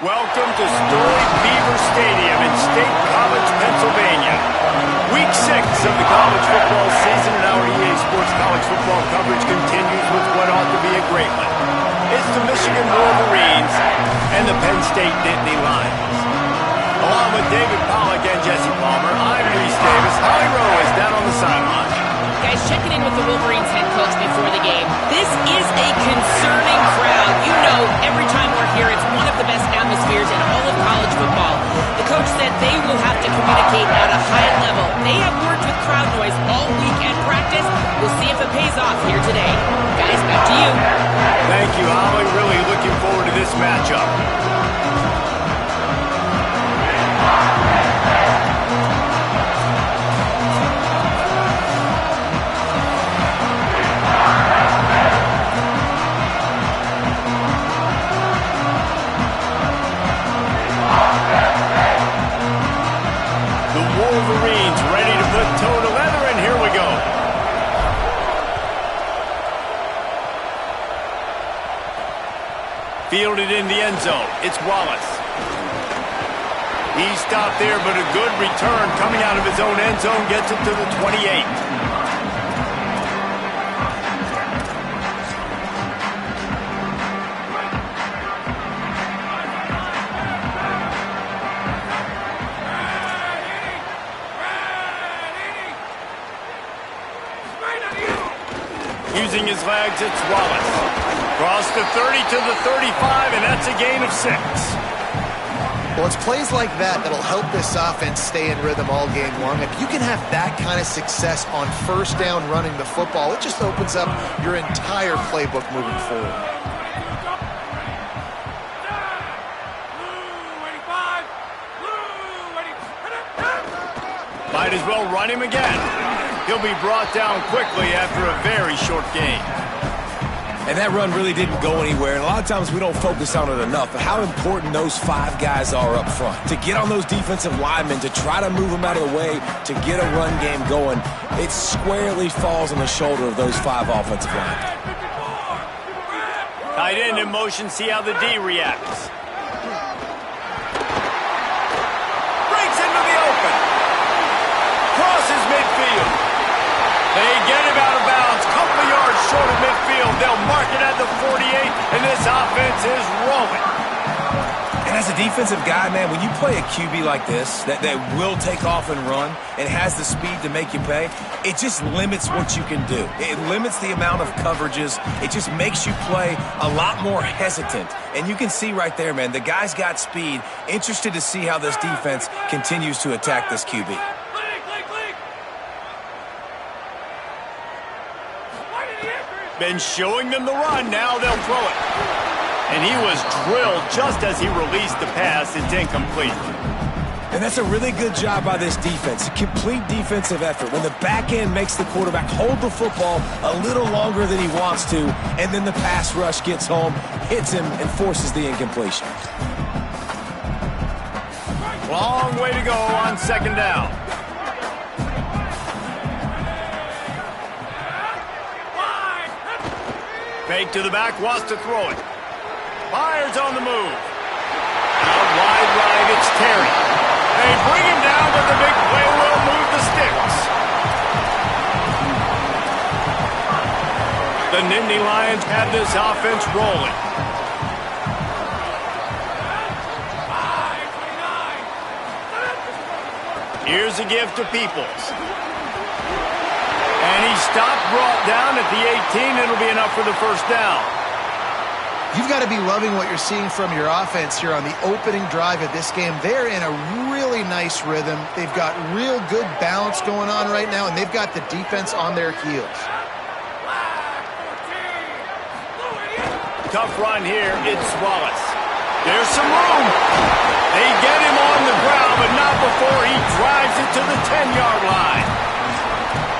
Welcome to storied Beaver Stadium in State College, Pennsylvania. Week 6 of the college football season, and our EA Sports college football coverage continues with what ought to be a great one. It's the Michigan Wolverines and the Penn State Nittany Lions. Along with David Pollack and Jesse Palmer, I'm Reese Davis. Holly Rowe is down on the sideline. Guys, checking in with the Wolverines head coach before the game. This is a concerning crowd. You know, every time we're here, it's one of the best atmospheres in all of college football. The coach said they will have to communicate at a high level. They have worked with crowd noise all week at practice. We'll see if it pays off here today. Guys, back to you. Thank you, Holly. Really looking forward to this matchup. Wolverines ready to put toe to leather, and here we go. Fielded in the end zone. It's Wallace. He stopped there, but a good return coming out of his own end zone gets it to the 28. Using his legs, it's Wallace. Cross the 30 to the 35, and that's a gain of 6. Well, it's plays like that that'll help this offense stay in rhythm all game long. If you can have that kind of success on first down running the football, it just opens up your entire playbook moving forward. Might as well run him again. He'll be brought down quickly after a very short gain. And that run really didn't go anywhere. And a lot of times we don't focus on it enough, but how important those 5 guys are up front. To get on those defensive linemen, to try to move them out of the way, to get a run game going, it squarely falls on the shoulder of those 5 offensive linemen. Tight end in motion, see how the D reacts. Breaks into the open. Crosses midfield. They get him out of bounds, couple yards short of midfield. They'll mark it at the 48, and this offense is rolling. And as a defensive guy, man, when you play a QB like this, that will take off and run and has the speed to make you pay, it just limits what you can do. It limits the amount of coverages. It just makes you play a lot more hesitant. And you can see right there, man, the guy's got speed. Interested to see how this defense continues to attack this QB. Been showing them the run, now they'll throw it. And he was drilled just as he released the pass. It's incomplete. And that's a really good job by this defense. A complete defensive effort. When the back end makes the quarterback hold the football a little longer than he wants to, and then the pass rush gets home, hits him, and forces the incompletion. Long way to go on second down. Fake to the back, wants to throw it. Fires on the move. Out wide right, it's Terry. They bring him down, but the big play will move the sticks. The Nittany Lions have this offense rolling. Here's a give to Peoples. And he stopped, brought down at the 18. It'll be enough for the first down. You've got to be loving what you're seeing from your offense here on the opening drive of this game. They're in a really nice rhythm. They've got real good balance going on right now, and they've got the defense on their heels. Tough run here. It's Wallace. There's some room. They get him on the ground, but not before he drives it to the 10-yard line.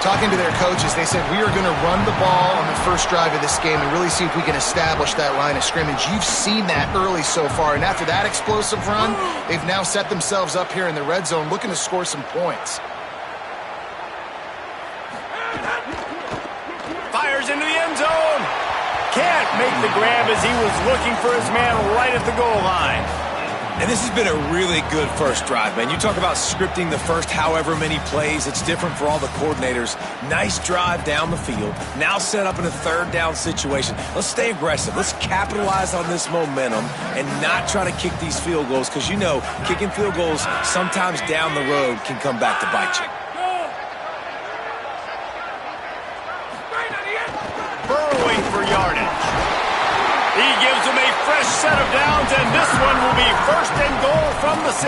Talking to their coaches, they said, we are going to run the ball on the first drive of this game and really see if we can establish that line of scrimmage. You've seen that early so far, and after that explosive run, they've now set themselves up here in the red zone looking to score some points. Fires into the end zone. Can't make the grab as he was looking for his man right at the goal line. And this has been a really good first drive, man. You talk about scripting the first however many plays. It's different for all the coordinators. Nice drive down the field. Now set up in a third down situation. Let's stay aggressive. Let's capitalize on this momentum and not try to kick these field goals because, you know, kicking field goals sometimes down the road can come back to bite you. Burrowing for yardage. He gives them a fresh set of downs, and this one will be first and goal from the 6.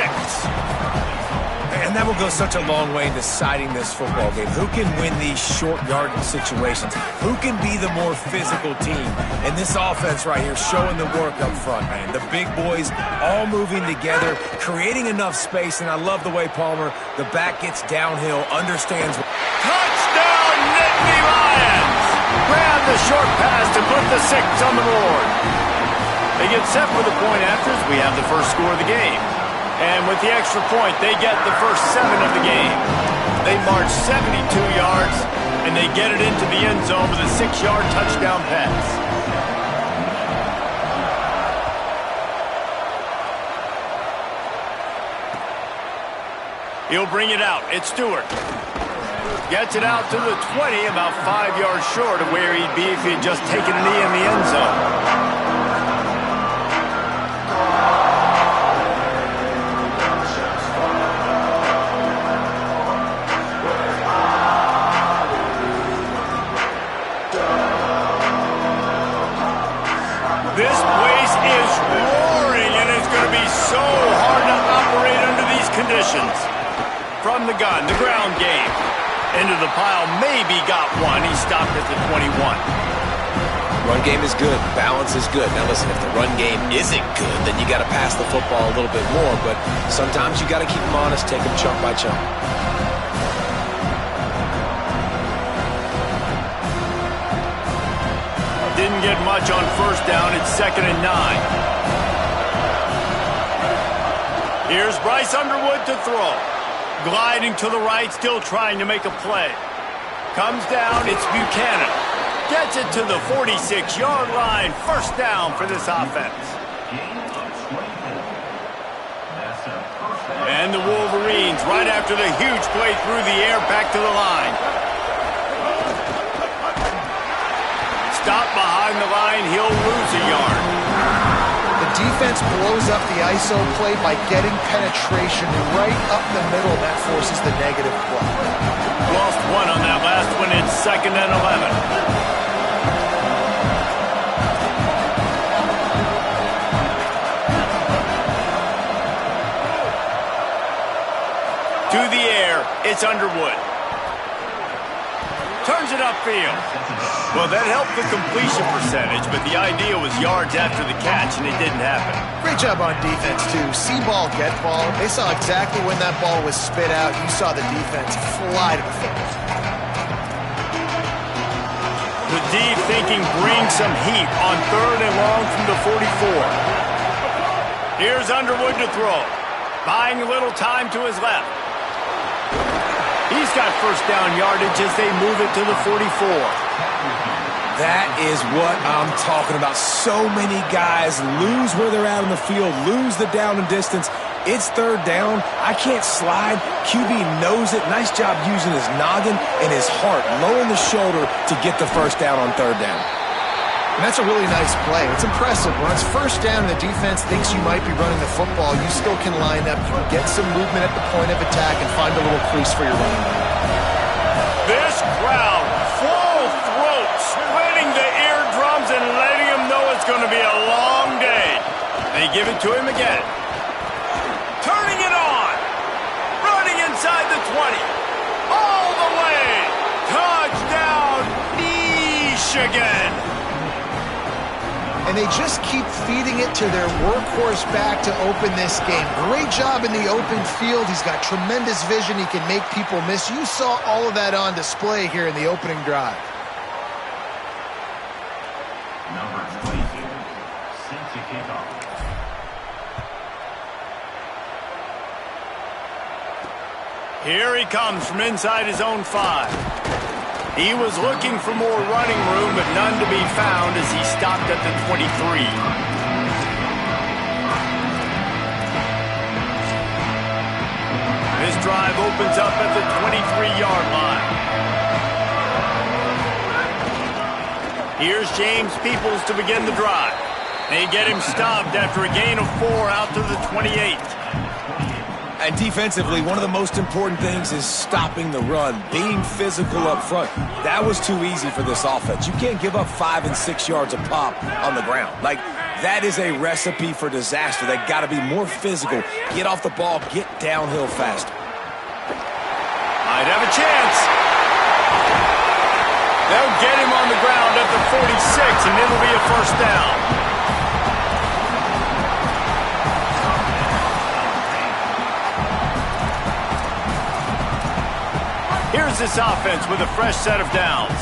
And that will go such a long way in deciding this football game. Who can win these short yardage situations? Who can be the more physical team? And this offense right here showing the work up front, man. The big boys all moving together, creating enough space, and I love the way Palmer, the back gets downhill, understands. Touchdown, Nittany Lions! Grab the short pass to put the 6 on the board. They get set for the point afters. We have the first score of the game. And with the extra point, they get the first 7 of the game. They march 72 yards, and they get it into the end zone with a 6-yard touchdown pass. He'll bring it out. It's Stewart. Gets it out to the 20, about 5 yards short of where he'd be if he had just taken a knee in the end zone. This place is roaring, and it's going to be so hard to operate under these conditions. From the gun, the ground game. Into the pile, maybe got one. He stopped at the 21. Run game is good. Balance is good. Now listen, if the run game isn't good, then you got to pass the football a little bit more. But sometimes you got to keep them honest, take them chunk by chunk. Didn't get much on first down. It's 2nd and 9. Here's Bryce Underwood to throw. Gliding to the right, still trying to make a play. Comes down, it's Buchanan. Gets it to the 46-yard line. First down for this offense. And the Wolverines, right after the huge play through the air, back to the line. Stop behind the line, he'll lose a yard. The defense blows up the ISO play by getting penetration right up the middle. That forces the negative play. Lost one on that last one. It's 2nd and 11. To the air, it's Underwood. Turns it upfield. Well, that helped the completion percentage, but the idea was yards after the catch, and it didn't happen. Great job on defense, too. See ball, get ball. They saw exactly when that ball was spit out. You saw the defense fly to the football. The D thinking bring some heat on 3rd and long from the 44. Here's Underwood to throw. Buying a little time to his left. He's got first down yardage as they move it to the 44. That is what I'm talking about. So many guys lose where they're at on the field, lose the down and distance. It's 3rd down. I can't slide. QB knows it. Nice job using his noggin and his heart, lowering the shoulder to get the first down on 3rd down. And that's a really nice play. It's impressive. When it's first down and the defense thinks you might be running the football, you still can line up. You can get some movement at the point of attack and find a little crease for your running back. This crowd, full throat, splitting the eardrums and letting him know it's going to be a long day. They give it to him again. Turning it on. Running inside the 20. All the way. Touchdown, Michigan. And they just keep feeding it to their workhorse back to open this game. Great job in the open field. He's got tremendous vision. He can make people miss. You saw all of that on display here in the opening drive. Number 22, set to kick off. Here he comes from inside his own 5. He was looking for more running room, but none to be found as he stopped at the 23. This drive opens up at the 23-yard line. Here's James Peoples to begin the drive. They get him stopped after a gain of 4 out to the 28. And defensively, one of the most important things is stopping the run, being physical up front. That was too easy for this offense. You can't give up 5 and 6 yards a pop on the ground. Like, that is a recipe for disaster. They got to be more physical, get off the ball, get downhill faster. Might have a chance. They'll get him on the ground at the 46, and it'll be a first down. Here's this offense with a fresh set of downs.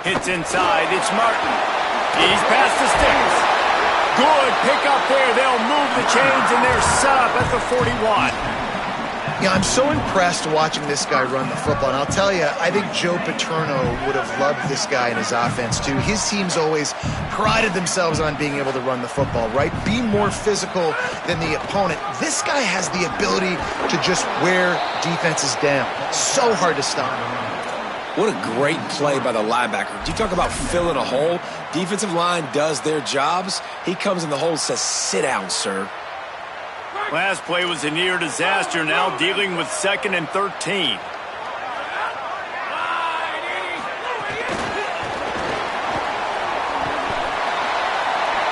Hits inside. It's Martin. He's past the sticks. Good pick up there. They'll move the chains, and they're set up at the 41. Yeah, I'm so impressed watching this guy run the football. And I'll tell you, I think Joe Paterno would have loved this guy in his offense, too. His teams always prided themselves on being able to run the football, right? Be more physical than the opponent. This guy has the ability to just wear defenses down. So hard to stop. What a great play by the linebacker. You talk about filling a hole. Defensive line does their jobs. He comes in the hole and says, sit down, sir. Last play was a near disaster, now dealing with 2nd and 13.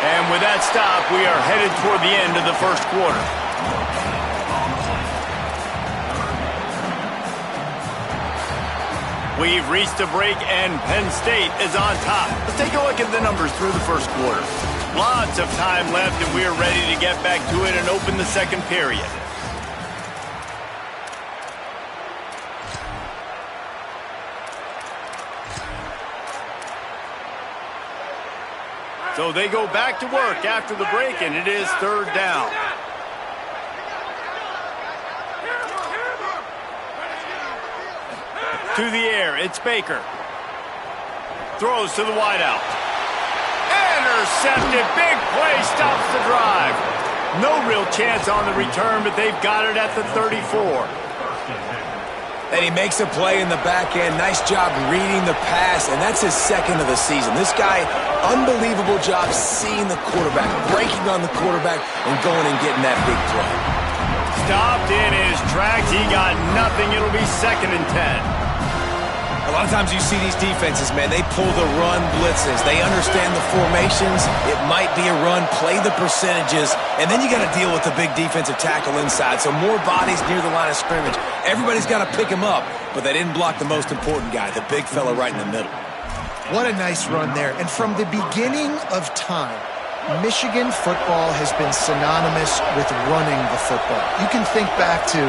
And with that stop, we are headed toward the end of the first quarter. We've reached a break, and Penn State is on top. Let's take a look at the numbers through the first quarter. Lots of time left, and we are ready to get back to it and open the second period. So they go back to work after the break, and it is 3rd down. To the air, it's Baker. Throws to the wideout. Intercepted. Big play stops the drive. No real chance on the return, but they've got it at the 34. And he makes a play in the back end. Nice job reading the pass, and that's his 2nd of the season. This guy, unbelievable job seeing the quarterback, breaking on the quarterback, and going and getting that big play. Stopped in his tracks. He got nothing. It'll be 2nd and 10. A lot of times you see these defenses, man, they pull the run blitzes. They understand the formations. It might be a run, play the percentages, and then you got to deal with the big defensive tackle inside. So more bodies near the line of scrimmage. Everybody's got to pick him up, but they didn't block the most important guy, the big fella right in the middle. What a nice run there. And from the beginning of time, Michigan football has been synonymous with running the football. You can think back to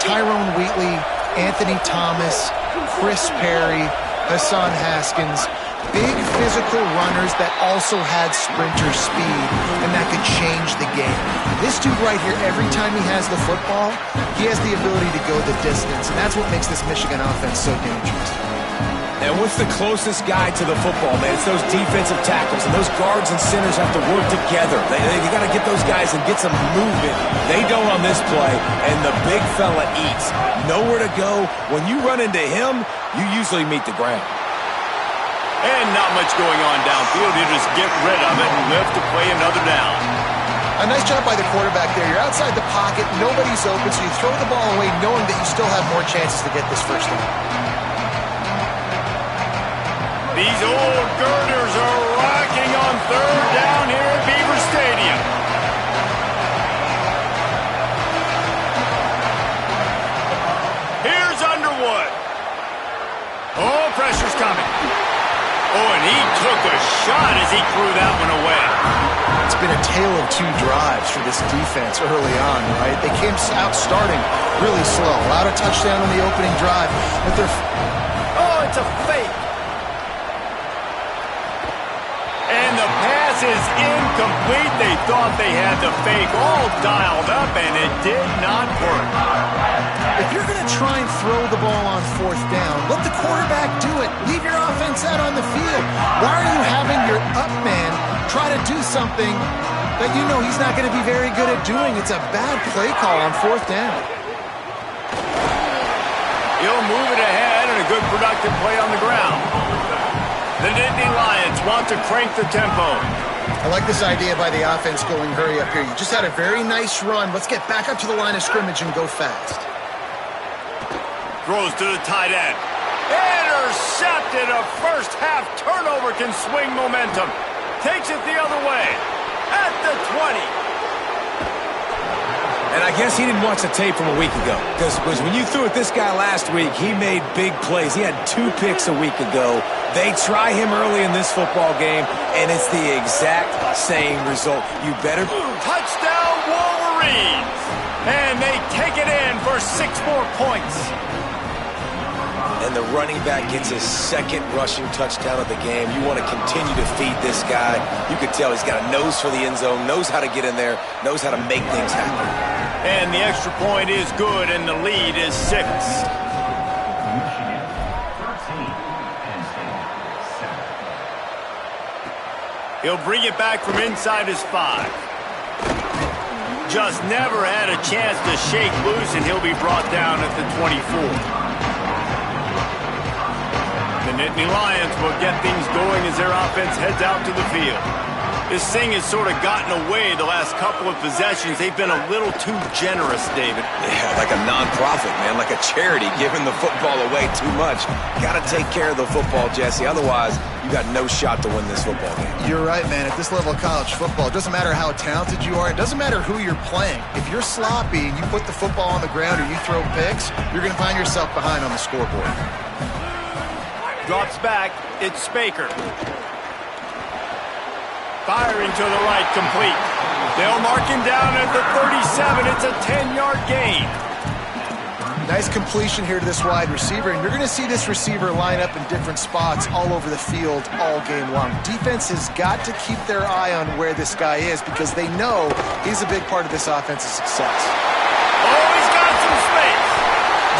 Tyrone Wheatley, Anthony Thomas, Chris Perry, Hassan Haskins, big physical runners that also had sprinter speed and that could change the game. This dude right here, every time he has the football, he has the ability to go the distance, and that's what makes this Michigan offense so dangerous. And what's the closest guy to the football, man? It's those defensive tackles, and those guards and centers have to work together. They got to get those guys and get some movement. They don't on this play, and the big fella eats. Nowhere to go. When you run into him, you usually meet the ground. And not much going on downfield. You just get rid of it and live to play another down. A nice job by the quarterback there. You're outside the pocket, nobody's open, so you throw the ball away knowing that you still have more chances to get this first down. These old girders are rocking on 3rd down here at Beaver Stadium. Here's Underwood. Oh, pressure's coming. Oh, and he took a shot as he threw that one away. It's been a tale of 2 drives for this defense early on, right? They came out starting really slow. Allowed a touchdown on the opening drive, but they're... Oh, it's a fake. And the pass is incomplete. They thought they had the fake all dialed up, and it did not work. If you're going to try and throw the ball on 4th down, let the quarterback do it. Leave your offense out on the field. Why are you having your up man try try to do something that you know he's not going to be very good at doing. It's a bad play call on 4th down. He'll move it ahead and a good productive play on the ground. The Nittany Lions want to crank the tempo. I like this idea by the offense going hurry up here. You just had a very nice run. Let's get back up to the line of scrimmage and go fast. Throws to the tight end. Intercepted. A first half turnover can swing momentum. Takes it the other way. At the 20. And I guess he didn't watch the tape from a week ago. Because when you threw at this guy last week, he made big plays. He had 2 picks a week ago. They try him early in this football game, and it's the exact same result. You better... Touchdown Wolverines! And they take it in for 6 more points. And the running back gets his 2nd rushing touchdown of the game. You want to continue to feed this guy. You could tell he's got a nose for the end zone, knows how to get in there, knows how to make things happen. And the extra point is good, and the lead is 6. Michigan, 13. Penn State, 7. He'll bring it back from inside his 5. Just never had a chance to shake loose, and he'll be brought down at the 24. The Nittany Lions will get things going as their offense heads out to the field. This thing has sort of gotten away the last couple of possessions. They've been a little too generous, David. Yeah, like a nonprofit, man, like a charity, giving the football away too much. Got to take care of the football, Jesse. Otherwise, you got no shot to win this football game. You're right, man. At this level of college football, it doesn't matter how talented you are. It doesn't matter who you're playing. If you're sloppy and you put the football on the ground or you throw picks, you're going to find yourself behind on the scoreboard. Drops back. It's Spaker. Firing to the right, complete. They'll mark him down at the 37. It's a 10-yard gain. Nice completion here to this wide receiver, and you're going to see this receiver line up in different spots all over the field all game long. Defense has got to keep their eye on where this guy is because they know he's a big part of this offense's success. Oh, he's got some space.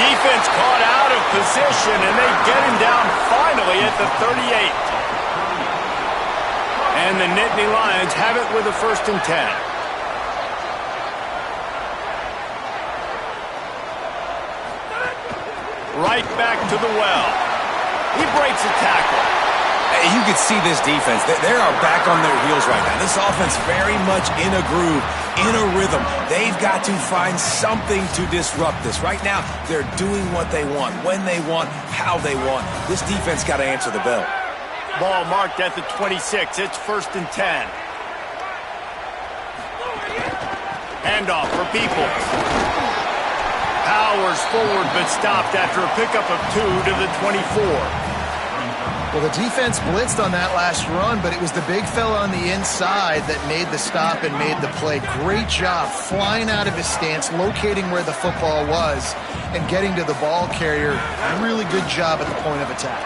Defense caught out of position, and they get him down finally at the 38. And the Nittany Lions have it with a 1st and 10. Right back to the well. He breaks a tackle. You can see this defense. They are back on their heels right now. This offense very much in a groove, in a rhythm. They've got to find something to disrupt this. Right now, they're doing what they want, when they want, how they want. This defense got to answer the bell. Ball marked at the 26. It's 1st and 10. Handoff for Peoples. Powers forward but stopped after a pickup of 2 to the 24. Well, the defense blitzed on that last run, but it was the big fella on the inside that made the stop and made the play. Great job flying out of his stance, locating where the football was, and getting to the ball carrier. Really good job at the point of attack.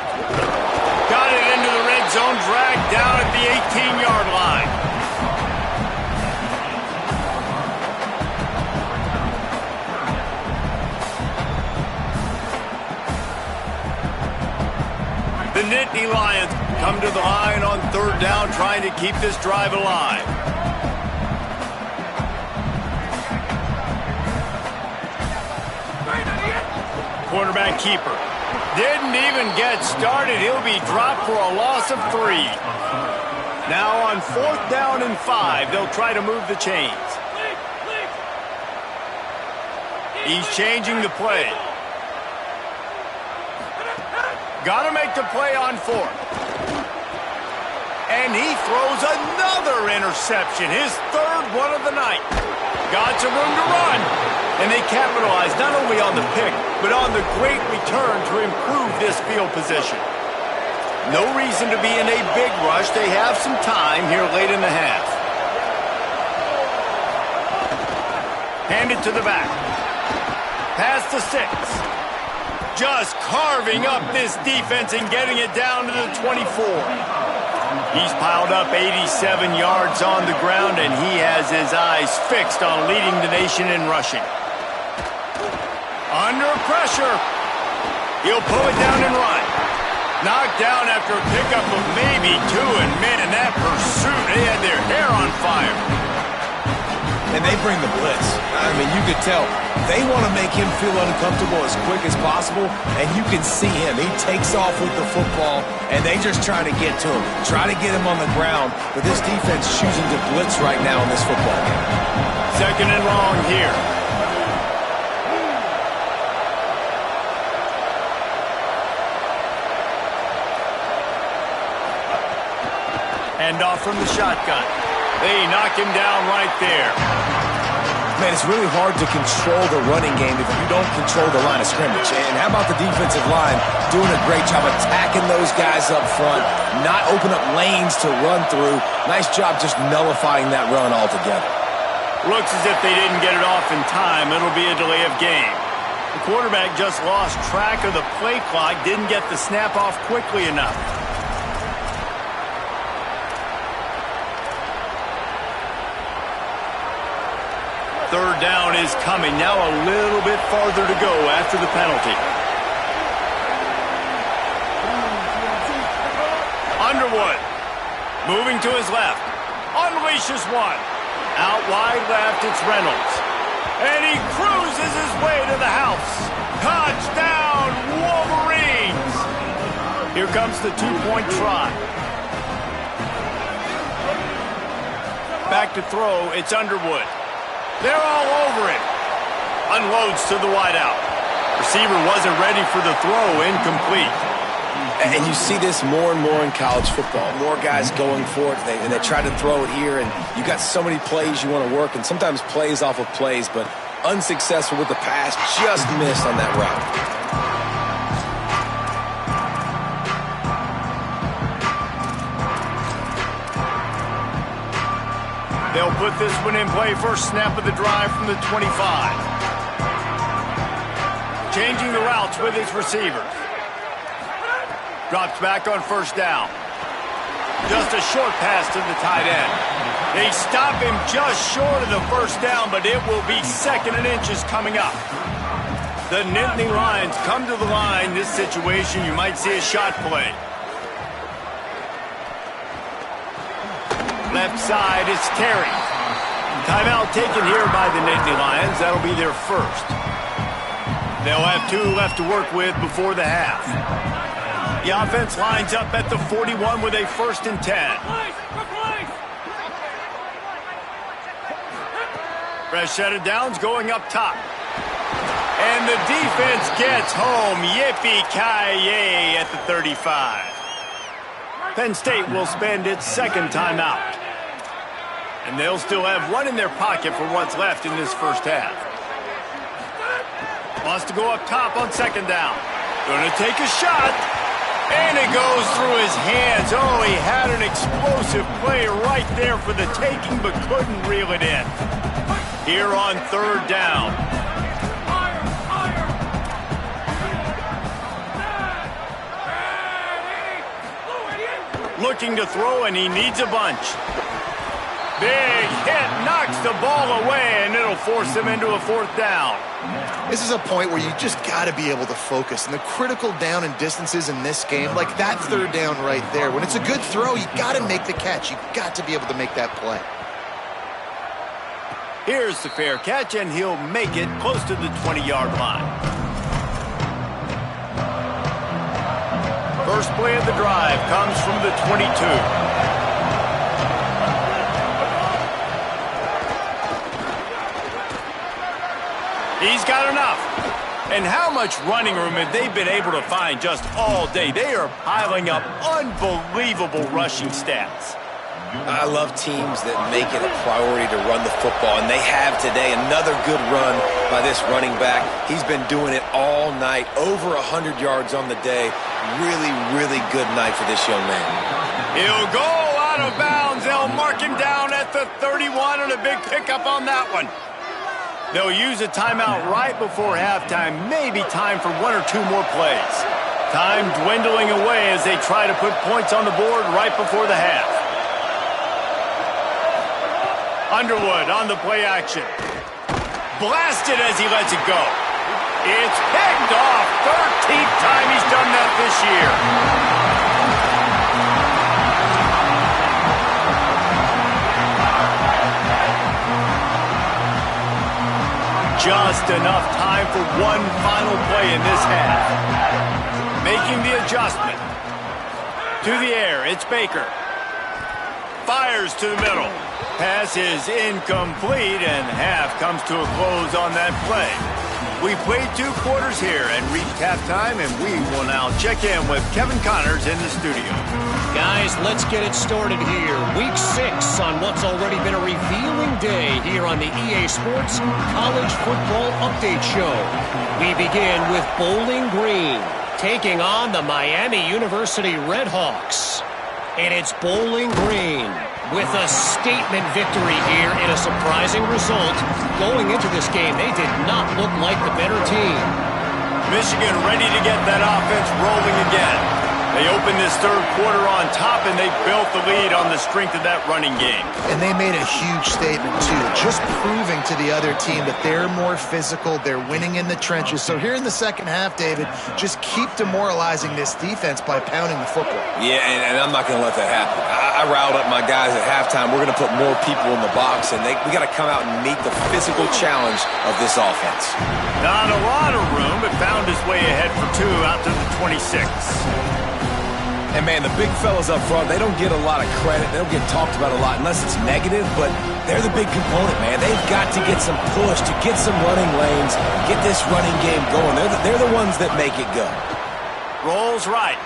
Got it into the red zone, dragged down at the 18-yard line. The Nittany Lions come to the line on 3rd down, trying to keep this drive alive. Quarterback keeper. Didn't even get started. He'll be dropped for a loss of 3. Now on 4th down and 5, they'll try to move the chains. He's changing the play. Got to make the play on 4th. And he throws another interception, his 3rd one of the night. Got some room to run. And they capitalize not only on the pick, but on the great return to improve this field position. No reason to be in a big rush. They have some time here late in the half. Hand it to the back. Pass to 6. Just carving up this defense and getting it down to the 24. He's piled up 87 yards on the ground, and he has his eyes fixed on leading the nation in rushing. Under pressure. He'll pull it down and run. Knocked down after a pickup of maybe 2, and man, that pursuit, they had their hair on fire. And they bring the blitz. I mean, you could tell they want to make him feel uncomfortable as quick as possible, and you can see him. He takes off with the football, and they just try to get to him, try to get him on the ground, but this defense choosing to blitz right now in this football game. Second and long here. Hand off from the shotgun. They knock him down right there. Man, it's really hard to control the running game if you don't control the line of scrimmage. And how about the defensive line doing a great job attacking those guys up front, not open up lanes to run through. Nice job just nullifying that run altogether. Looks as if they didn't get it off in time. It'll be a delay of game. The quarterback just lost track of the play clock, didn't get the snap off quickly enough. Third down is coming. Now a little bit farther to go after the penalty. Underwood moving to his left. Unleashes one. Out wide left, it's Reynolds. And he cruises his way to the house. Touchdown, Wolverines! Here comes the two-point try. Back to throw, it's Underwood. They're all over it. Unloads to the wideout. Receiver wasn't ready for the throw, incomplete. And you see this more and more in college football. More guys going for it, and they try to throw it here, and you got so many plays you want to work, and sometimes plays off of plays, but unsuccessful with the pass, just missed on that route. They'll put this one in play. First snap of the drive from the 25. Changing the routes with his receivers. Drops back on first down. Just a short pass to the tight end. They stop him just short of the first down, but it will be second and inches coming up. The Nittany Lions come to the line. This situation, you might see a shot play. Left side, it's Terry. Timeout taken here by the Nittany Lions. That'll be their first. They'll have 2 left to work with before the half. The offense lines up at the 41 with a 1st and 10. Fresh set of downs going up top. And the defense gets home. Yippee-ki-yay at the 35. Penn State will spend its second timeout. And they'll still have one in their pocket for what's left in this first half. Wants to go up top on second down. Gonna take a shot. And it goes through his hands. Oh, he had an explosive play right there for the taking, but couldn't reel it in. Here on third down. Looking to throw, and he needs a bunch. Big hit, knocks the ball away, and it'll force him into a 4th down. This is a point where you just got to be able to focus. And the critical down and distances in this game, like that third down right there, when it's a good throw, you got to make the catch. You got to be able to make that play. Here's the fair catch, and he'll make it close to the 20-yard line. First play of the drive comes from the 22. He's got enough. And how much running room have they been able to find just all day? They are piling up unbelievable rushing stats. I love teams that make it a priority to run the football, and they have today. Another good run by this running back. He's been doing it all night, over 100 yards on the day. Really, really good night for this young man. He'll go out of bounds. They'll mark him down at the 31, and a big pickup on that one. They'll use a timeout right before halftime. Maybe time for 1 or 2 more plays. Time dwindling away as they try to put points on the board right before the half. Underwood on the play action. Blasted as he lets it go. It's picked off. 13th time he's done that this year. just enough time for one final play in this half. Making the adjustment. To the air, it's Baker. Fires to the middle. Pass is incomplete, and half comes to a close on that play. We played 2 quarters here and reached halftime, and we will now check in with Kevin Connors in the studio. Guys, let's get it started here. Week 6 on what's already been a revealing day here on the EA Sports College Football Update Show. We begin with Bowling Green taking on the Miami University Redhawks. And it's Bowling Green with a statement victory here in a surprising result. Going into this game, they did not look like the better team. Michigan ready to get that offense rolling again. They opened this 3rd quarter on top, and they built the lead on the strength of that running game. And they made a huge statement, too, just proving to the other team that they're more physical, they're winning in the trenches. So here in the second half, David, just keep demoralizing this defense by pounding the football. Yeah, and I'm not going to let that happen. I riled up my guys at halftime. We're going to put more people in the box, and we got to come out and meet the physical challenge of this offense. Not a lot of room, but found his way ahead for 2 out to the 26. And, man, the big fellas up front, they don't get a lot of credit. They don't get talked about a lot unless it's negative, but they're the big component, man. They've got to get some push, to get some running lanes, get this running game going. They're the ones that make it go. Rolls right.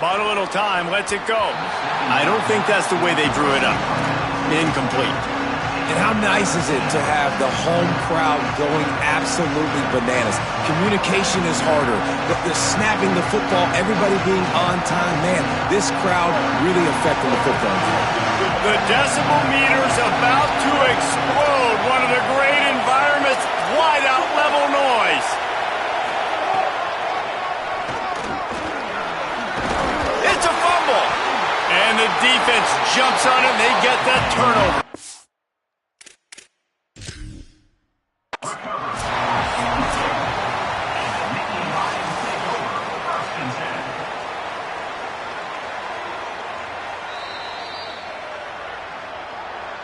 Bought a little time, lets it go. I don't think that's the way they drew it up. Incomplete. And how nice is it to have the home crowd going absolutely bananas? Communication is harder. The snapping the football, everybody being on time. Man, this crowd really affecting the football game. The decibel meter's about to explode. One of the great environments, wide out level noise. It's a fumble. And the defense jumps on it, and they get that turnover.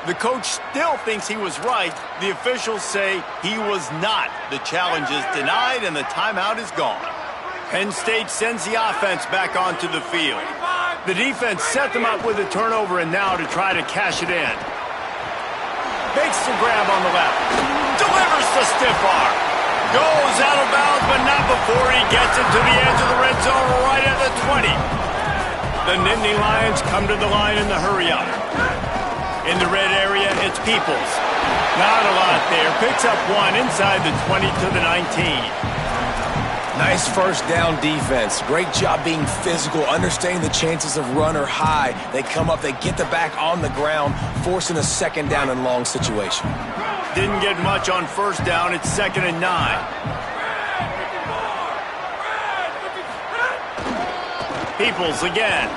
The coach still thinks he was right. The officials say he was not. The challenge is denied, and the timeout is gone. Penn State sends the offense back onto the field. The defense set them up with a turnover, and now to try to cash it in. Makes the grab on the left. Delivers the stiff arm. Goes out of bounds, but not before he gets it to the edge of the red zone right at the 20. The Nittany Lions come to the line in the hurry-up. In the red area, it's Peoples. Not a lot there. Picks up 1 inside the 20 to the 19. Nice first down defense. Great job being physical, understanding the chances of run are high. They come up, they get the back on the ground, forcing a 2nd down and long situation. Didn't get much on 1st down. It's 2nd and 9. Peoples again.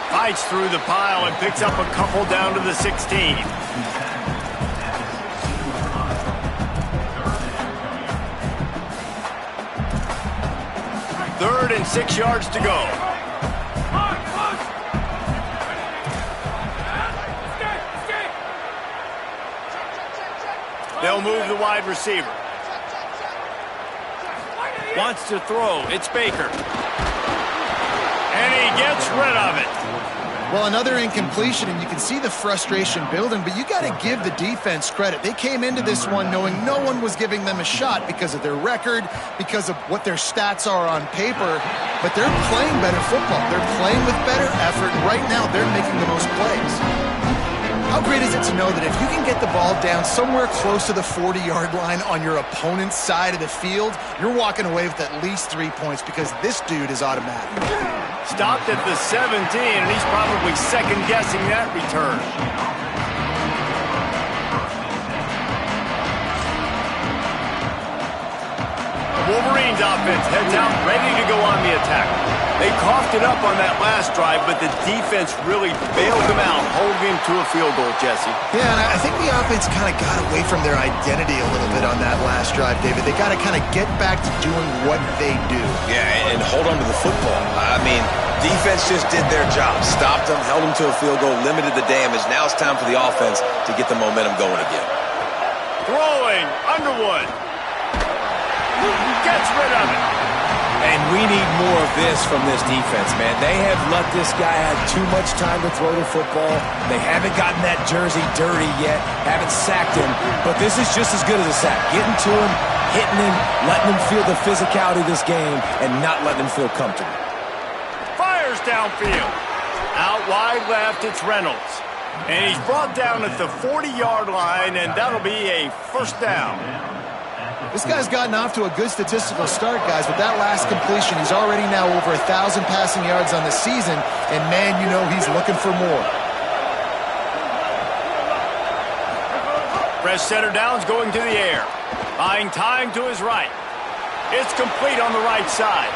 Fights through the pile and picks up a couple down to the 16. Third and 6 yards to go. They'll move the wide receiver. Wants to throw. It's Baker. And he gets rid of it. Well, another incompletion, and you can see the frustration building, but you got to give the defense credit. They came into this one knowing no one was giving them a shot because of their record, because of what their stats are on paper, but they're playing better football. They're playing with better effort. Right now, they're making the most plays. How great is it to know that if you can get the ball down somewhere close to the 40-yard line on your opponent's side of the field, you're walking away with at least 3 points because this dude is automatic. Stopped at the 17, and he's probably second-guessing that return. Wolverines offense heads out, ready to go on the attack. They coughed it up on that last drive, but the defense really bailed them out, holding him to a field goal, Jesse. Yeah, and I think the offense kind of got away from their identity a little bit on that last drive, David. They got to kind of get back to doing what they do. Yeah, and hold on to the football. I mean, defense just did their job. Stopped them, held them to a field goal, limited the damage. Now it's time for the offense to get the momentum going again. Throwing, Underwood. Gets rid of it. And we need more of this from this defense, man. They have let this guy have too much time to throw the football. They haven't gotten that jersey dirty yet, haven't sacked him, but this is just as good as a sack. Getting to him, hitting him, letting him feel the physicality of this game, and not letting him feel comfortable. Fires downfield. Out wide left, it's Reynolds. And he's brought down at the 40-yard line, and that'll be a first down. This guy's gotten off to a good statistical start, guys. With that last completion, he's already now over 1,000 passing yards on the season, and man, you know he's looking for more. Fresh center down's going to the air. Buying time to his right. It's complete on the right side.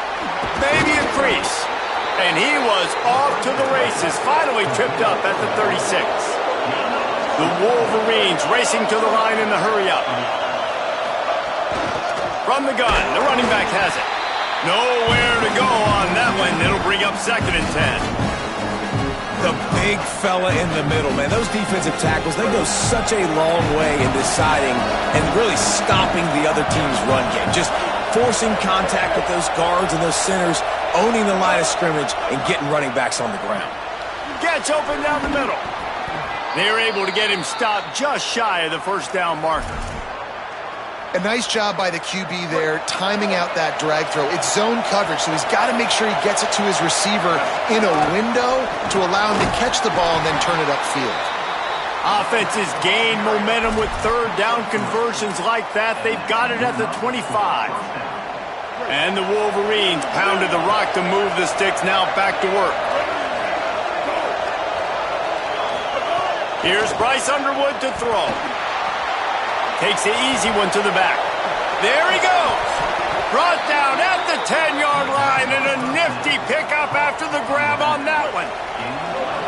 Maybe a crease. And he was off to the races, finally tripped up at the 36. The Wolverines racing to the line in the hurry-up. From the gun, the running back has it. Nowhere to go on that one. It'll bring up 2nd and 10. The big fella in the middle, man. Those defensive tackles, they go such a long way in deciding and really stopping the other team's run game. Just forcing contact with those guards and those centers, owning the line of scrimmage, and getting running backs on the ground. Gets open down the middle. They're able to get him stopped just shy of the first down marker. A nice job by the QB there, timing out that drag throw. It's zone coverage, so he's got to make sure he gets it to his receiver in a window to allow him to catch the ball and then turn it upfield. Offenses gain momentum with third down conversions like that. They've got it at the 25. And the Wolverines pounded the rock to move the sticks, now back to work. Here's Bryce Underwood to throw. Takes the easy one to the back. There he goes. Brought down at the 10-yard line, and a nifty pickup after the grab on that one.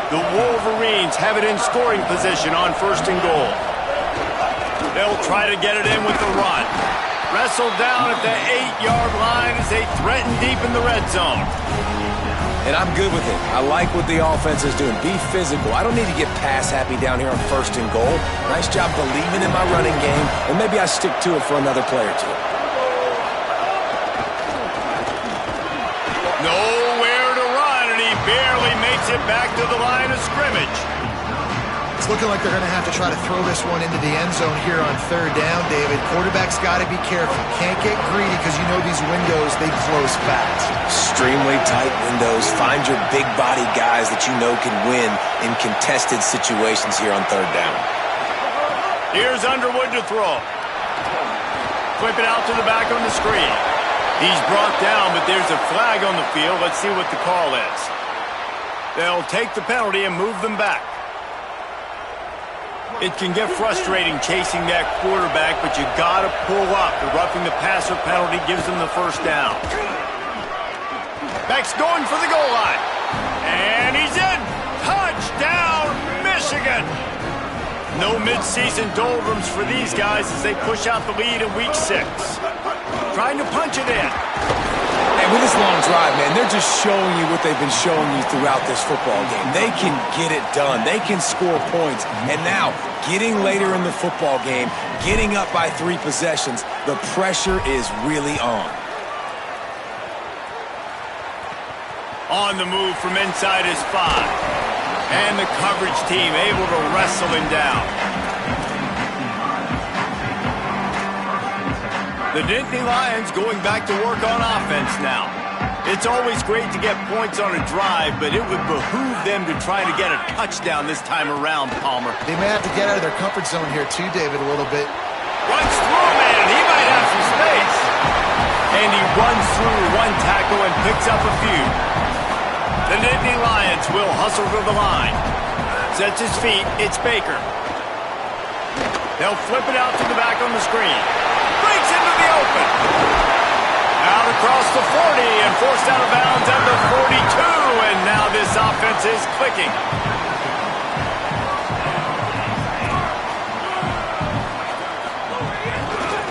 The Wolverines have it in scoring position on 1st and goal. They'll try to get it in with the run. Wrestled down at the 8-yard line as they threaten deep in the red zone. And I'm good with it. I like what the offense is doing. Be physical. I don't need to get pass happy down here on 1st and goal. Nice job believing in my running game, and maybe I stick to it for another play or two. Nowhere to run, and he barely makes it back to the line of scrimmage. It's looking like they're going to have to try to throw this one into the end zone here on 3rd down, David. Quarterback's got to be careful. Can't get greedy because you know these windows, they close fast. Extremely tight windows. Find your big body guys that you know can win in contested situations here on 3rd down. Here's Underwood to throw. Flip it out to the back on the screen. He's brought down, but there's a flag on the field. Let's see what the call is. They'll take the penalty and move them back. It can get frustrating chasing that quarterback, but you got to pull up. The roughing the passer penalty gives them the first down. Beck's going for the goal line. And he's in. Touchdown, Michigan. No midseason doldrums for these guys as they push out the lead in week 6. Trying to punch it in. And with this long drive, man, they're just showing you what they've been showing you throughout this football game. They can get it done. They can score points. And now, getting later in the football game, getting up by 3 possessions, the pressure is really on. On the move from inside his 5. And the coverage team able to wrestle him down. The Nittany Lions going back to work on offense now. It's always great to get points on a drive, but it would behoove them to try to get a touchdown this time around, Palmer. They may have to get out of their comfort zone here too, David, a little bit. Runs through a man. He might have some space. And he runs through one tackle and picks up a few. The Nittany Lions will hustle to the line. Sets his feet. It's Baker. They'll flip it out to the back on the screen. Breaks into the open. Out across the 40 and forced out of bounds at the 42. And now this offense is clicking.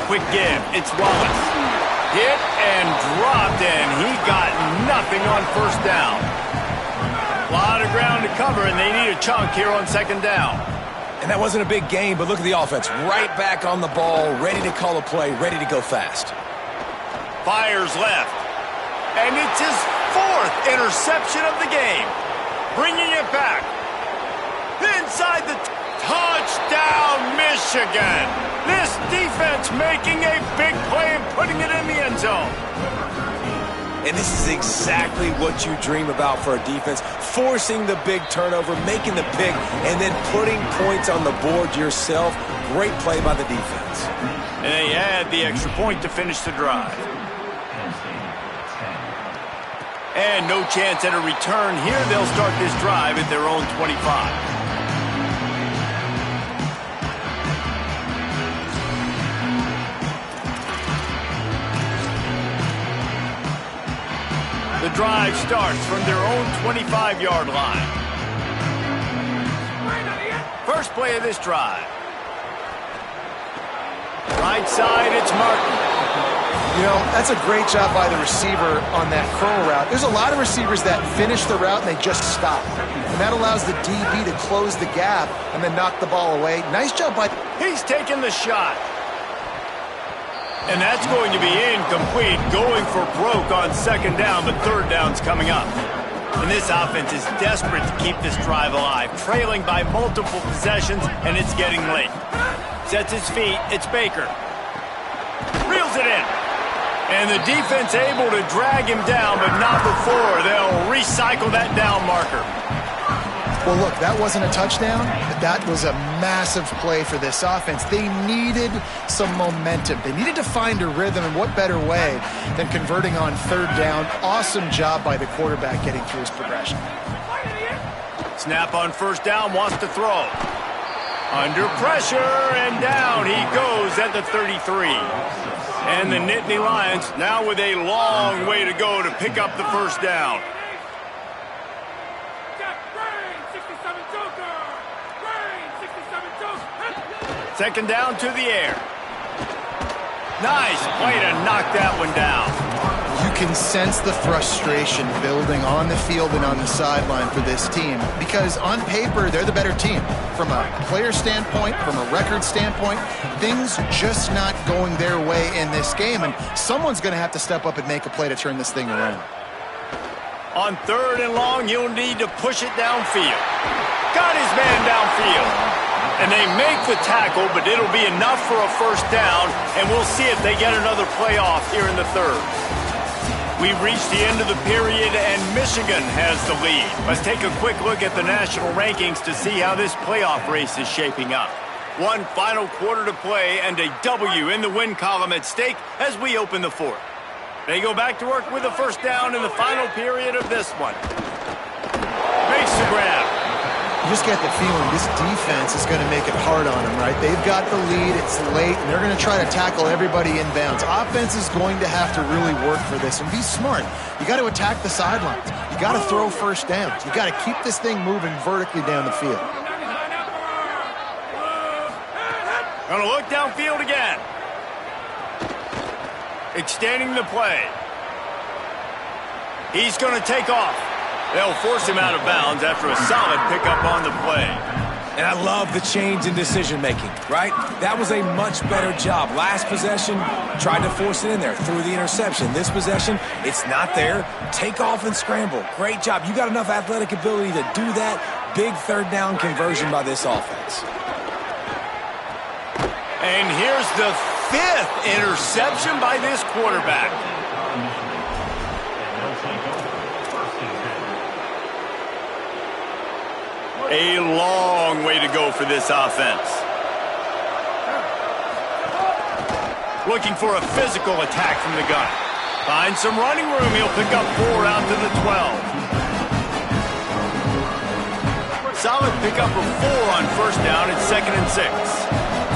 Quick give. It's Wallace. Hit and dropped, and he got nothing on first down. A lot of ground to cover, and they need a chunk here on 2nd down. And that wasn't a big game, but look at the offense. Right back on the ball, ready to call a play, ready to go fast. Fires left. And it's his 4th interception of the game. Bringing it back. Inside the touchdown, Michigan. This defense making a big play and putting it in the end zone. And this is exactly what you dream about for a defense. Forcing the big turnover, making the pick, and then putting points on the board yourself. Great play by the defense. And they add the extra point to finish the drive. And no chance at a return here. They'll start this drive at their own 25. The drive starts from their own 25-yard line. First play of this drive. Right side, it's Martin. You know, that's a great job by the receiver on that curl route. There's a lot of receivers that finish the route and they just stop. And that allows the DB to close the gap and then knock the ball away. Nice job by... He's taking the shot. And that's going to be incomplete, going for broke on second down, but third down's coming up. And this offense is desperate to keep this drive alive, trailing by multiple possessions, and it's getting late. Sets his feet, it's Baker. Reels it in. And the defense able to drag him down, but not before they'll recycle that down marker. Well, look, that wasn't a touchdown, but that was a massive play for this offense. They needed some momentum. They needed to find a rhythm, and what better way than converting on third down. Awesome job by the quarterback getting through his progression. Snap on first down, wants to throw. Under pressure, and down he goes at the 33. And the Nittany Lions now with a long way to go to pick up the first down. Second down to the air. Nice play to knock that one down. You can sense the frustration building on the field and on the sideline for this team because on paper, they're the better team. From a player standpoint, from a record standpoint, things just not going their way in this game, and someone's going to have to step up and make a play to turn this thing around. On third and long, you'll need to push it downfield. Got his man downfield. And they make the tackle, but it'll be enough for a first down, and we'll see if they get another playoff here in the third. We've reached the end of the period, and Michigan has the lead. Let's take a quick look at the national rankings to see how this playoff race is shaping up. One final quarter to play, and a W in the win column at stake as we open the fourth. They go back to work with a first down in the final period of this one. Makes the grab. You just get the feeling this defense is going to make it hard on them, right? They've got the lead, it's late, and they're going to try to tackle everybody inbounds. Offense is going to have to really work for this and be smart. You got to attack the sidelines. You got to throw first downs. You got to keep this thing moving vertically down the field. Going to look downfield again. Extending the play. He's going to take off. They'll force him out of bounds after a solid pickup on the play. And I love the change in decision-making, right? That was a much better job. Last possession, tried to force it in there, threw the interception. This possession, it's not there. Take off and scramble. Great job. You got enough athletic ability to do that. Big third down conversion by this offense. And here's the 5th interception by this quarterback. A long way to go for this offense. Looking for a physical attack from the gun. Finds some running room. He'll pick up 4 out to the 12. Solid pickup of 4 on first down at 2nd and 6.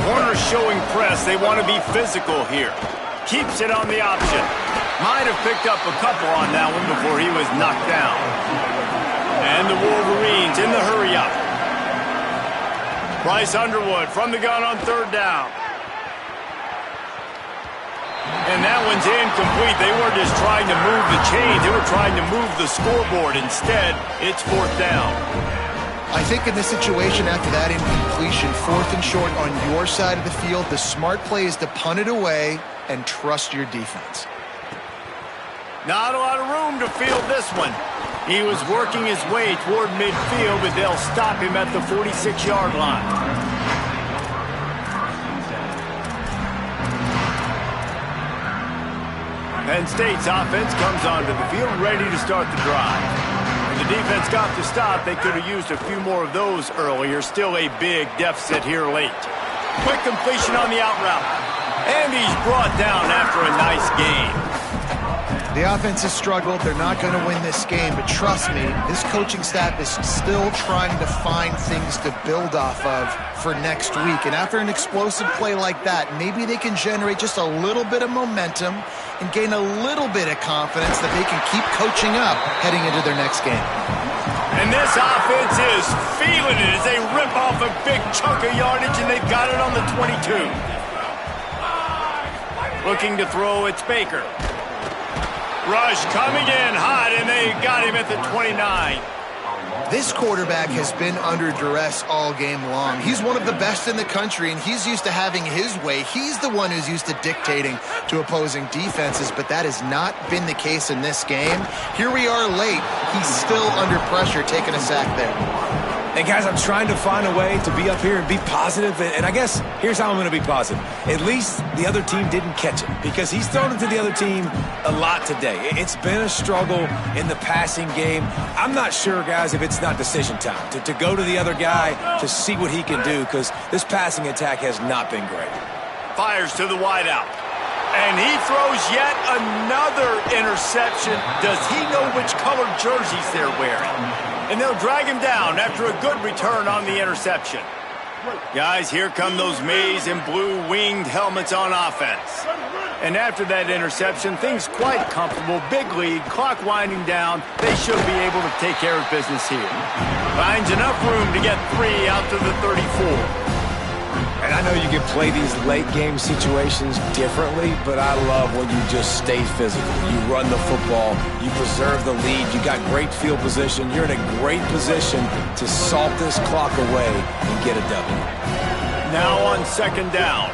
Corners showing press. They want to be physical here. Keeps it on the option. Might have picked up a couple on that one before he was knocked down. And the Wolverines in the hurry-up. Bryce Underwood from the gun on third down. And that one's incomplete. They weren't just trying to move the chains. They were trying to move the scoreboard. Instead, it's 4th down. I think in this situation, after that incompletion, 4th and short on your side of the field, the smart play is to punt it away and trust your defense. Not a lot of room to field this one. He was working his way toward midfield, but they'll stop him at the 46-yard line. Penn State's offense comes onto the field ready to start the drive. When the defense got the stop, they could have used a few more of those earlier. Still a big deficit here late. Quick completion on the out route. And he's brought down after a nice game. The offense has struggled. They're not going to win this game, but trust me, this coaching staff is still trying to find things to build off of for next week. And after an explosive play like that, maybe they can generate just a little bit of momentum and gain a little bit of confidence that they can keep coaching up heading into their next game. And this offense is feeling it as they rip off a big chunk of yardage, and they've got it on the 22. Looking to throw, it's Baker. Rush coming in hot, and they got him at the 29. This quarterback has been under duress all game long. He's one of the best in the country, and he's used to having his way. He's the one who's used to dictating to opposing defenses, but that has not been the case in this game. Here we are late. He's still under pressure, taking a sack there. And guys, I'm trying to find a way to be up here and be positive, and I guess here's how I'm going to be positive. At least the other team didn't catch it, because he's thrown it to the other team a lot today. It's been a struggle in the passing game. I'm not sure, guys, if it's not decision time to go to the other guy to see what he can do, because this passing attack has not been great. Fires to the wideout. And he throws yet another interception. Does he know which colored jerseys they're wearing? And they'll drag him down after a good return on the interception. Guys, here come those maize and blue winged helmets on offense. And after that interception, things quite comfortable. Big lead, clock winding down. They should be able to take care of business here. Finds enough room to get 3 out to the 34. And I know you can play these late-game situations differently, but I love when you just stay physical. You run the football, you preserve the lead, you got great field position. You're in a great position to salt this clock away and get a W. Now on second down.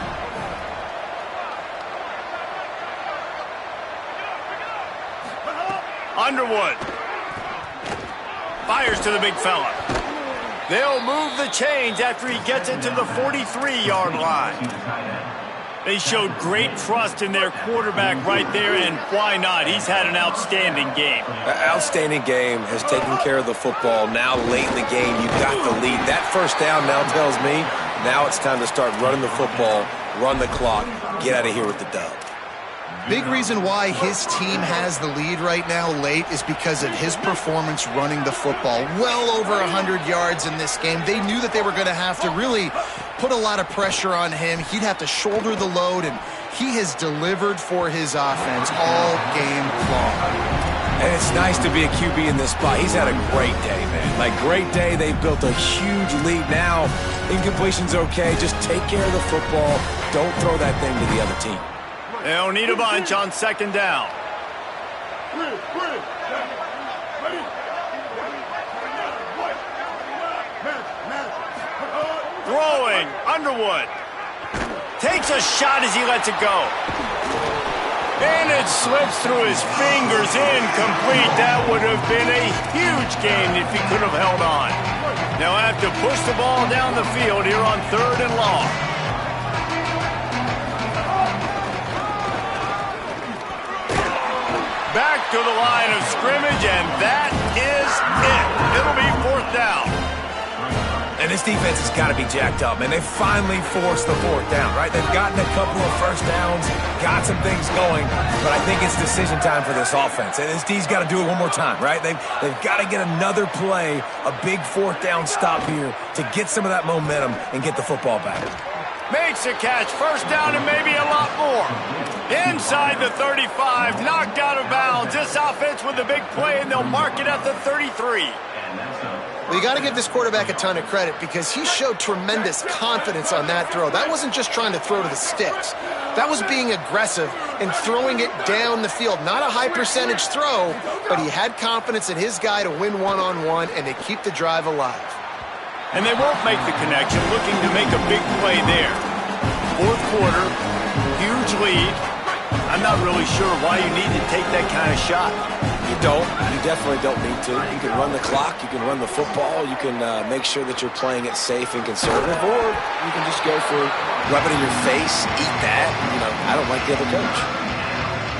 Underwood. Fires to the big fella. They'll move the chains after he gets it to the 43-yard line. They showed great trust in their quarterback right there, and why not? He's had an outstanding game. Outstanding game, has taken care of the football. Now late in the game, you got the lead. That first down now tells me now it's time to start running the football, run the clock, get out of here with the dub. Big reason why his team has the lead right now late is because of his performance running the football. Well over 100 yards in this game. They knew that they were going to have to really put a lot of pressure on him. He'd have to shoulder the load, and he has delivered for his offense all game long. And it's nice to be a QB in this spot. He's had a great day, man. Like, great day. They've built a huge lead now. Incompletion's okay. Just take care of the football. Don't throw that thing to the other team. They'll need a bunch on second down. Throwing, Underwood. Takes a shot as he lets it go. And it slips through his fingers, incomplete. That would have been a huge gain if he could have held on. They'll have to push the ball down the field here on 3rd and long. Back to the line of scrimmage, and that is it. It'll be 4th down. And this defense has got to be jacked up, man. They finally forced the 4th down, right? They've gotten a couple of first downs, got some things going, but I think it's decision time for this offense. And this D's got to do it one more time, right? They've got to get another play, a big 4th down stop here to get some of that momentum and get the football back. Makes a catch, first down, and maybe a lot more. Inside the 35, knocked out of bounds. This offense with a big play, and they'll mark it at the 33. Well, you got to give this quarterback a ton of credit because he showed tremendous confidence on that throw. That wasn't just trying to throw to the sticks. That was being aggressive and throwing it down the field. Not a high percentage throw, but he had confidence in his guy to win one-on-one, and they keep the drive alive. And they won't make the connection, looking to make a big play there. 4th quarter, huge lead. I'm not really sure why you need to take that kind of shot. You don't. You definitely don't need to. You can run the clock. You can run the football. You can make sure that you're playing it safe and conservative, or you can just go for rub it in your face, eat that. I don't like the other coach.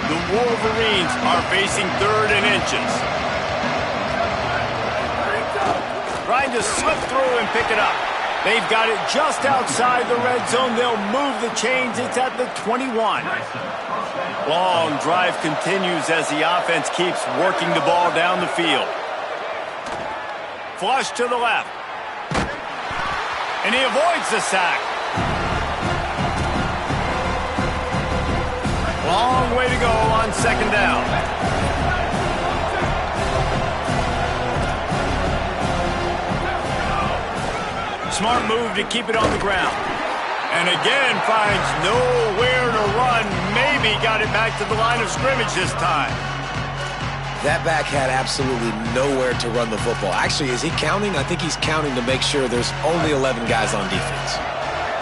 The Wolverines are facing 3rd and inches. Trying to slip through and pick it up. They've got it just outside the red zone. They'll move the chains. It's at the 21. Long drive continues as the offense keeps working the ball down the field. Flush to the left. And he avoids the sack. Long way to go on 2nd down. Smart move to keep it on the ground. And again finds nowhere to run. Maybe got it back to the line of scrimmage this time. That back had absolutely nowhere to run the football. Actually, is he counting? I think he's counting to make sure there's only 11 guys on defense.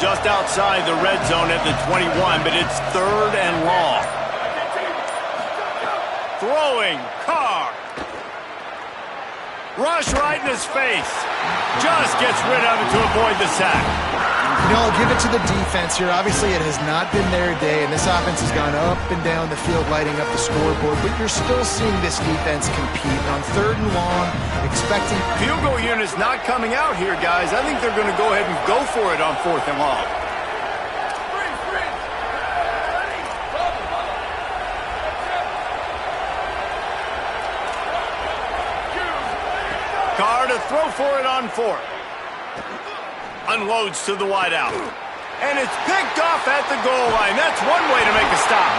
Just outside the red zone at the 21, but it's 3rd and long. Throwing, Carr. Rush right in his face. Just gets rid of it to avoid the sack. I'll give it to the defense here. Obviously, it has not been their day, and this offense has gone up and down the field, lighting up the scoreboard. But you're still seeing this defense compete. On 3rd and long, expecting... Field goal unit's not coming out here, guys. I think they're going to go ahead and go for it on 4th and long. Carr to throw for it on 4th. Unloads to the wideout. And it's picked off at the goal line. That's one way to make a stop.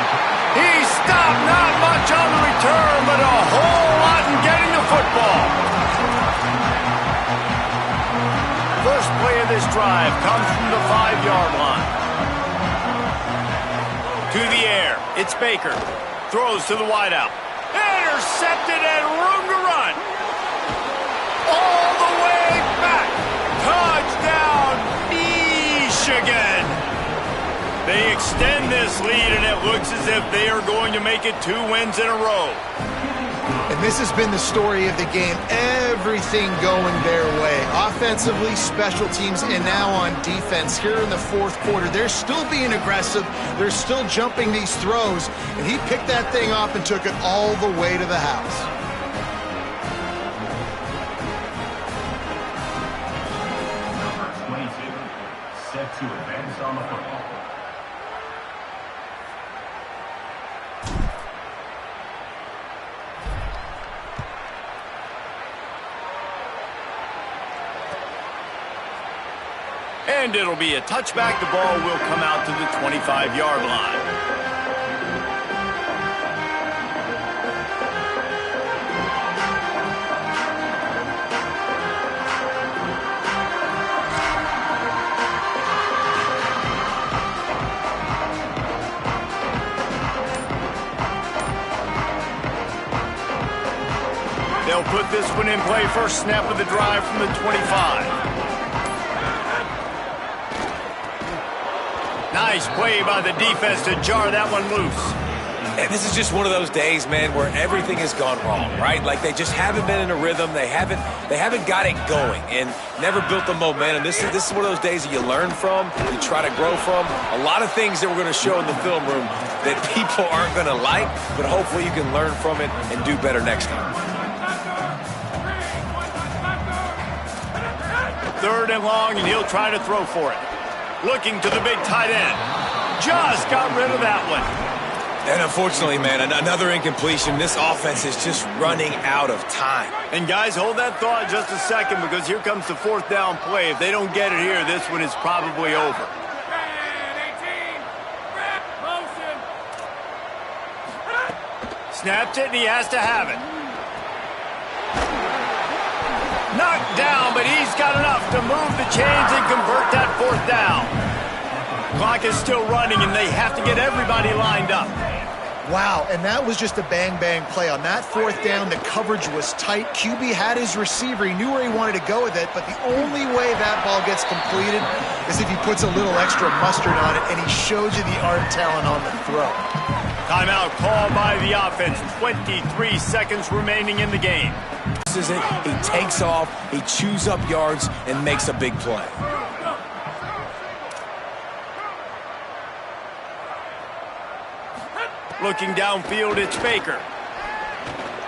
He stopped, not much on the return, but a whole lot in getting the football. First play of this drive comes from the 5-yard line. To the air. It's Baker. Throws to the wideout. Intercepted and room to run. All the way back. Touchdown, Michigan. They extend this lead, and it looks as if they are going to make it 2 wins in a row. And this has been the story of the game. Everything going their way. Offensively, special teams, and now on defense. Here in the 4th quarter, they're still being aggressive. They're still jumping these throws. And he picked that thing up and took it all the way to the house. Set to advance on the football. And it'll be a touchback. The ball will come out to the 25-yard line. They'll put this one in play. First snap of the drive from the 25. Nice play by the defense to jar that one loose. And this is just one of those days, man, where everything has gone wrong, right? Like they just haven't been in a rhythm. They haven't got it going and never built the momentum. This is one of those days that you learn from, you try to grow from. A lot of things that we're going to show in the film room that people aren't going to like, but hopefully you can learn from it and do better next time. 3rd and long, and he'll try to throw for it. Looking to the big tight end. Just got rid of that one. And unfortunately, man, another incompletion. This offense is just running out of time. And guys, hold that thought just a second, because here comes the 4th down play. If they don't get it here, this one is probably over. Snapped it, and he has to have it. Knocked down, but he's got enough to move the chains and convert that 4th down. Clock is still running, and they have to get everybody lined up. Wow, and that was just a bang-bang play. On that 4th down, the coverage was tight. QB had his receiver. He knew where he wanted to go with it, but the only way that ball gets completed is if he puts a little extra mustard on it, and he showed you the arm talent on the throw. Timeout called by the offense. 23 seconds remaining in the game. This is it. He takes off, he chews up yards, and makes a big play. Looking downfield, it's Baker.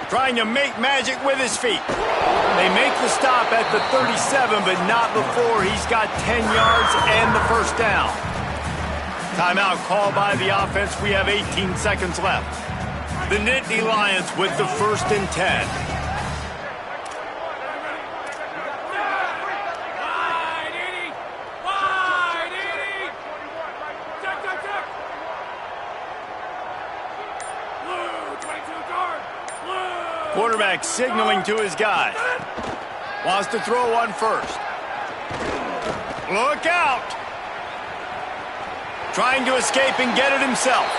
Trying to make magic with his feet. They make the stop at the 37, but not before he's got 10 yards and the first down. Timeout called by the offense. We have 18 seconds left. The Nittany Lions with the 1st and 10. Quarterback signaling to his guys. Wants to throw one first. Look out! Trying to escape and get it himself.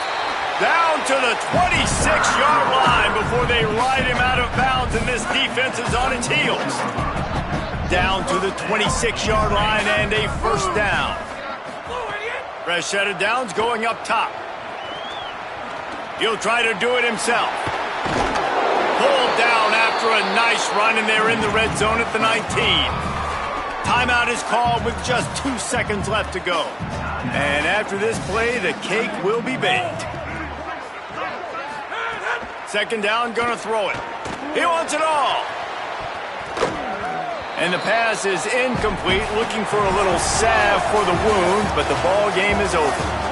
Down to the 26-yard line before they ride him out of bounds, and this defense is on its heels. Down to the 26-yard line and a first down. Fresh set of downs going up top. He'll try to do it himself. Pulled down after a nice run, and they're in the red zone at the 19. Timeout is called with just 2 seconds left to go. And after this play, the cake will be baked. Second down, gonna throw it. He wants it all. And the pass is incomplete, looking for a little salve for the wound, but the ball game is over.